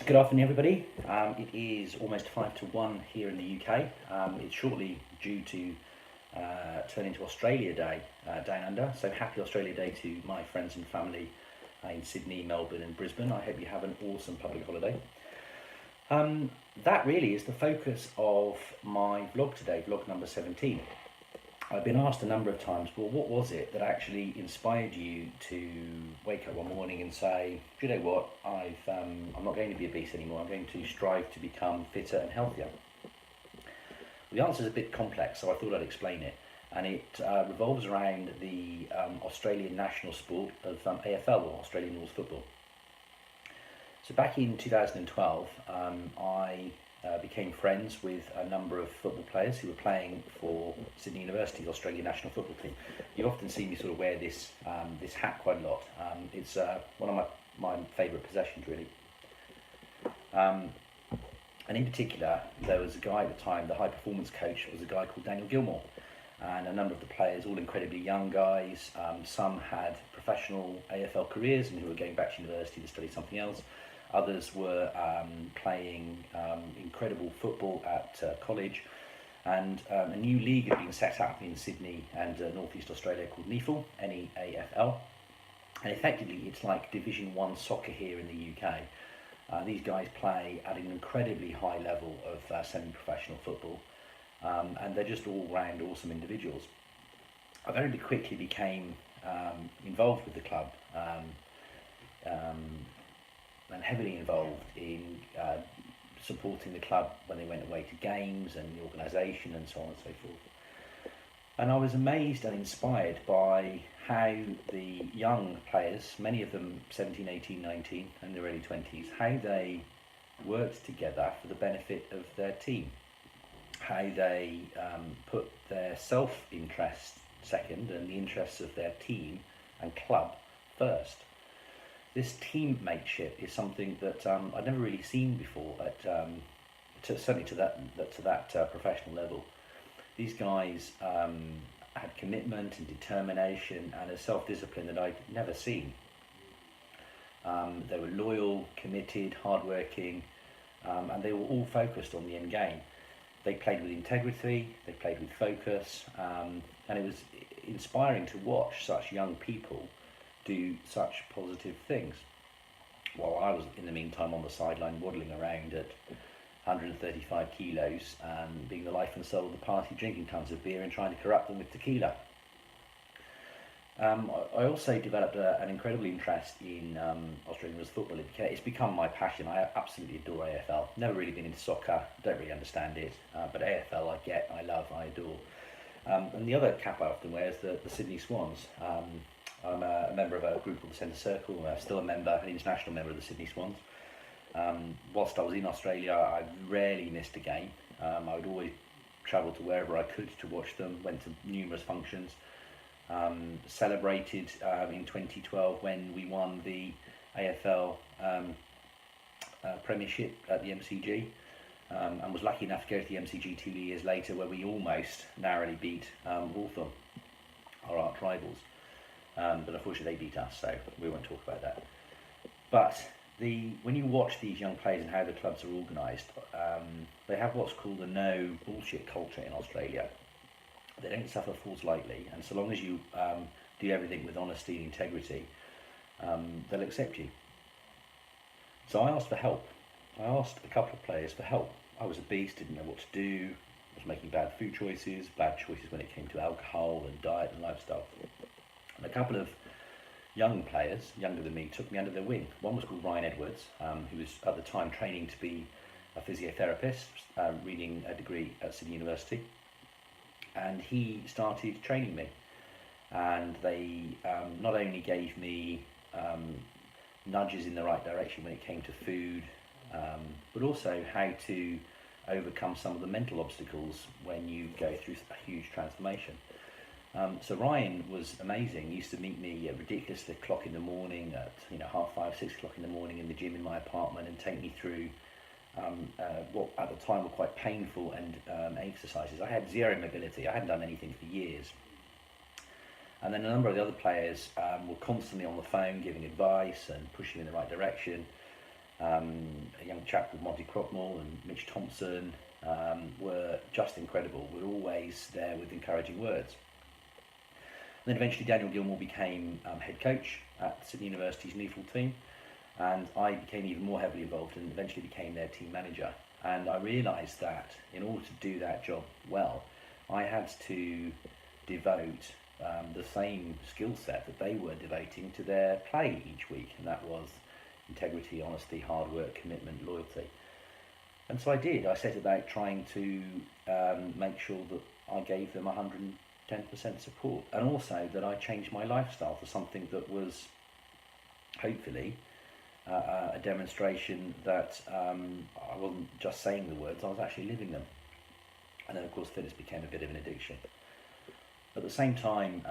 Good afternoon, everybody. It is almost 5 to 1 here in the UK. It's shortly due to turn into Australia Day down under. So happy Australia Day to my friends and family in Sydney, Melbourne, and Brisbane. I hope you have an awesome public holiday. That really is the focus of my vlog today, vlog number 17. I've been asked a number of times, well, what was it that actually inspired you to wake up one morning and say, do you know what, I'm not going to be obese anymore, I'm going to strive to become fitter and healthier? The answer is a bit complex, so I thought I'd explain it. And it revolves around the Australian national sport of AFL, or Australian Rules Football. So back in 2012, I became friends with a number of football players who were playing for Sydney University's Australian national football team. You often see me sort of wear this hat quite a lot. It's one of my favourite possessions, really. And in particular, there was a guy at the time, the high performance coach was a guy called Daniel Gilmore. And a number of the players, all incredibly young guys, some had professional AFL careers and who were going back to university to study something else. Others were playing incredible football at college, and a new league had been set up in Sydney and North East Australia called NEAFL, NEAFL, and effectively it's like Division 1 soccer here in the UK. These guys play at an incredibly high level of semi-professional football, and they're just all-round awesome individuals. I very quickly became involved with the club, and heavily involved in supporting the club when they went away to games and the organisation and so on and so forth. And I was amazed and inspired by how the young players, many of them 17, 18, 19 and their early 20s, how they worked together for the benefit of their team, how they put their self-interest second and the interests of their team and club first. This teammateship is something that I'd never really seen before, certainly to that professional level. These guys had commitment and determination and a self-discipline that I'd never seen. They were loyal, committed, hardworking, and they were all focused on the end game. They played with integrity, they played with focus, and it was inspiring to watch such young people do such positive things, while I was in the meantime on the sideline waddling around at 135 kilos, being the life and soul of the party, drinking tons of beer and trying to corrupt them with tequila. I also developed an incredible interest in Australian rules football. It's become my passion. I absolutely adore AFL. Never really been into soccer, don't really understand it, but AFL I get, I love, I adore. And the other cap I often wear is the Sydney Swans. I'm a member of a group called the Centre Circle, still a member, an international member of the Sydney Swans. Whilst I was in Australia, I rarely missed a game. I would always travel to wherever I could to watch them, went to numerous functions, celebrated in 2012 when we won the AFL Premiership at the MCG, and was lucky enough to go to the MCG 2 years later, where we almost narrowly beat Hawthorn, our arch rivals. But unfortunately they beat us, so we won't talk about that. But when you watch these young players and how the clubs are organised, they have what's called a no bullshit culture in Australia. They don't suffer fools lightly, and so long as you do everything with honesty and integrity, they'll accept you. So I asked for help. I asked a couple of players for help. I was obese, didn't know what to do, was making bad food choices, bad choices when it came to alcohol and diet and lifestyle. And a couple of young players, younger than me, took me under their wing. One was called Ryan Edwards, who was at the time training to be a physiotherapist, reading a degree at Sydney University. And he started training me. And they not only gave me nudges in the right direction when it came to food, but also how to overcome some of the mental obstacles when you go through a huge transformation. So Ryan was amazing. He used to meet me at ridiculous o'clock in the morning, at 5:30, 6 o'clock in the morning in the gym in my apartment, and take me through what at the time were quite painful and exercises. I had zero mobility. I hadn't done anything for years. And then a number of the other players were constantly on the phone giving advice and pushing in the right direction. a young chap called Monty Crockmore and Mitch Thompson were just incredible, were always there with encouraging words. And then eventually Daniel Gilmore became head coach at Sydney University's NEAFL team, and I became even more heavily involved and eventually became their team manager. And I realised that in order to do that job well, I had to devote the same skill set that they were devoting to their play each week, and that was integrity, honesty, hard work, commitment, loyalty. And so I did. I set about trying to make sure that I gave them 110% support, and also that I changed my lifestyle to something that was hopefully a demonstration that I wasn't just saying the words, I was actually living them. And then of course fitness became a bit of an addiction. At the same time,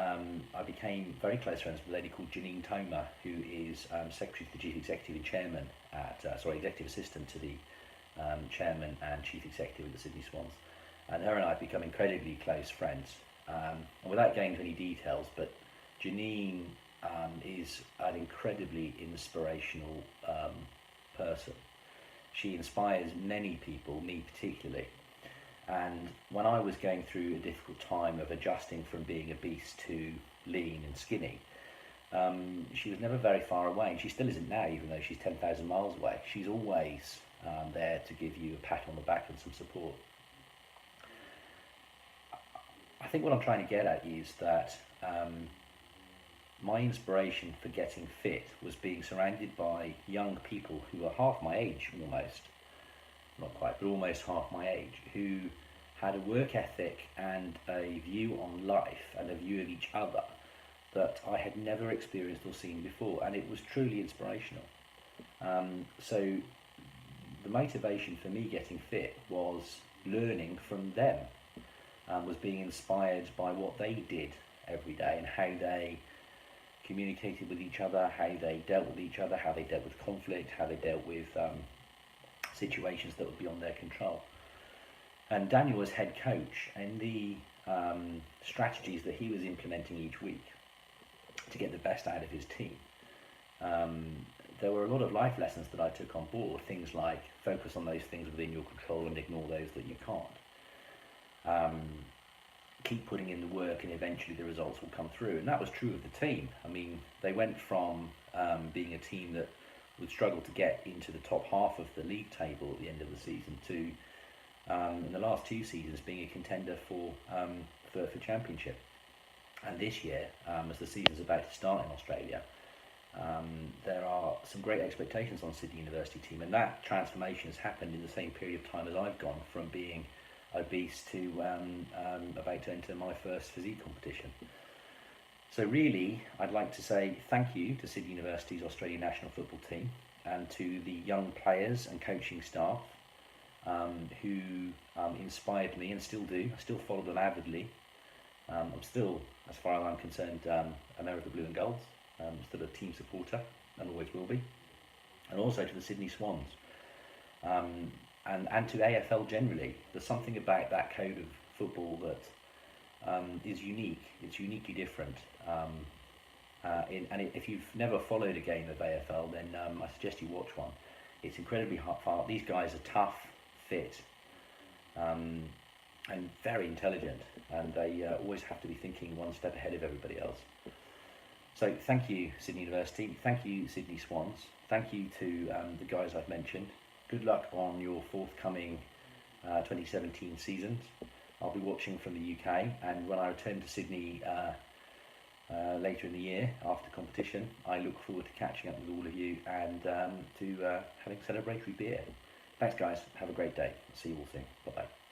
I became very close friends with a lady called Janine Toma, who is Secretary to the Chief Executive and Chairman Executive Assistant to the Chairman and Chief Executive of the Sydney Swans. And her and I have become incredibly close friends. And without going into any details, but Janine is an incredibly inspirational person. She inspires many people, me particularly. And when I was going through a difficult time of adjusting from being obese to lean and skinny, she was never very far away, and she still isn't now, even though she's 10,000 miles away. She's always there to give you a pat on the back and some support. I think what I'm trying to get at is that my inspiration for getting fit was being surrounded by young people who are half my age almost, not quite, but almost half my age, who had a work ethic and a view on life and a view of each other that I had never experienced or seen before, and it was truly inspirational. So the motivation for me getting fit was learning from them, was being inspired by what they did every day and how they communicated with each other, how they dealt with each other, how they dealt with conflict, how they dealt with situations that would be beyond their control. And Daniel was head coach, and the strategies that he was implementing each week to get the best out of his team, there were a lot of life lessons that I took on board, things like focus on those things within your control and ignore those that you can't. Keep putting in the work and eventually the results will come through. And that was true of the team. I mean, they went from being a team that would struggle to get into the top half of the league table at the end of the season to, in the last two seasons, being a contender for championship. And this year, as the season's about to start in Australia, there are some great expectations on Sydney University team, and that transformation has happened in the same period of time as I've gone from being obese to about to enter my first physique competition. So really, I'd like to say thank you to Sydney University's Australian national football team and to the young players and coaching staff who inspired me and still do. I still follow them avidly. I'm still, as far as I'm concerned, America Blue and Golds. I'm still a team supporter and always will be. And also to the Sydney Swans. And to AFL generally. There's something about that code of football that is unique. It's uniquely different. If you've never followed a game of AFL, then I suggest you watch one. It's incredibly hard. These guys are tough, fit, and very intelligent, and they always have to be thinking one step ahead of everybody else. So thank you, Sydney University. Thank you, Sydney Swans. Thank you to the guys I've mentioned. Good luck on your forthcoming 2017 seasons. I'll be watching from the UK, and when I return to Sydney later in the year after competition, I look forward to catching up with all of you and to having celebratory beer. Thanks guys, have a great day. See you all soon. Bye bye.